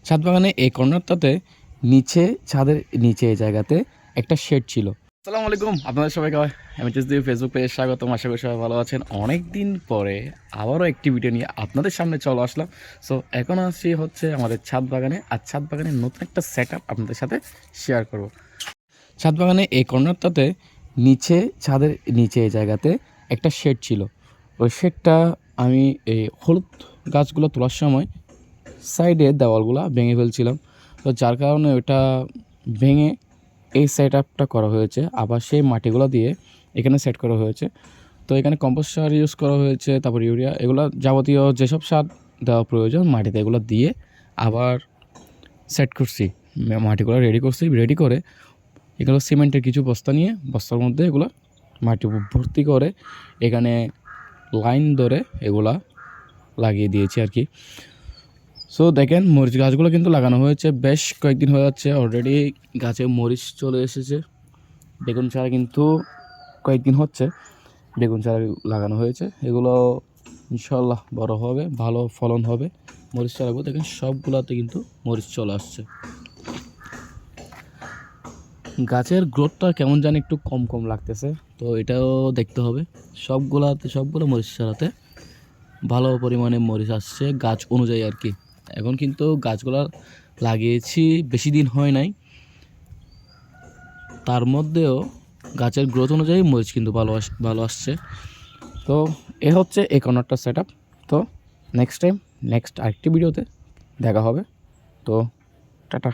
ছাদ বাগানে এই কর্নারটাতে নিচে ছাদের নিচে এই জায়গাতে একটা শেড ছিল। আসসালামু আলাইকুম, আপনাদের সবাইকে এমএচএস দিয়ে ফেসবুক পেজে স্বাগতম। আশা করি সবাই ভালো আছেন। অনেক দিন পরে আবারও একটি ভিডিও নিয়ে আপনাদের সামনে চলে আসলাম। সো এখন আসছি হচ্ছে আমাদের ছাদ বাগানে, আর ছাদ বাগানের নতুন একটা সেট আপ আপনাদের সাথে শেয়ার করব। ছাদ বাগানে এই কর্নারটাতে নিচে ছাদের নিচে এই জায়গাতে একটা শেড ছিল। ওই শেডটা আমি এই হলুদ গাছগুলো তোলার সময় সাইডে দেওয়ালগুলো ভেঙে ফেলছিলাম, তো যার কারণে ওটা ভেঙে এই সেট আপটা করা হয়েছে। আবার সেই মাটিগুলো দিয়ে এখানে সেট করা হয়েছে। তো এখানে কম্পোস্ট সার ইউজ করা হয়েছে, তারপর ইউরিয়া, এগুলো যাবতীয় যেসব সার দেওয়া প্রয়োজন মাটিতে এগুলো দিয়ে আবার সেট করছি, মাটিগুলো রেডি করে এগুলো সিমেন্টের কিছু বস্তা নিয়ে বস্তার মধ্যে এগুলো মাটি ভর্তি করে এখানে লাইন ধরে এগুলা লাগিয়ে দিয়েছি আর কি। সো দেখেন মরিচ গাছগুলো কিন্তু লাগানো হয়েছে, বেশ কয়েকদিন হয়ে যাচ্ছে অলরেডি গাছে মরিচ চলে এসেছে। বেগুন চারা কিন্তু কয়েকদিন হচ্ছে বেগুন চারা লাগানো হয়েছে, এগুলো ইনশাল্লাহ বড় হবে, ভালো ফলন হবে। মরিচ চারাগুলো দেখেন সবগুলোতে কিন্তু মরিচ চলে আসছে। গাছের গ্রোথটা কেমন জানি একটু কম কম লাগতেছে, তো এটাও দেখতে হবে। সবগুলো মরিচ চারাতে ভালো পরিমাণে মরিচ আসছে গাছ অনুযায়ী আর কি। এখন কিন্তু গাছগুলো লাগিয়েছি বেশি দিন হয় নাই, তার মধ্যেও গাছের গ্রোথ অনুযায়ী মরিচ কিন্তু ভালো আসছে। তো এ হচ্ছে এই কর্নারটা সেট আপ। তো নেক্সট আরেকটি ভিডিওতে দেখা হবে। তো টাটা।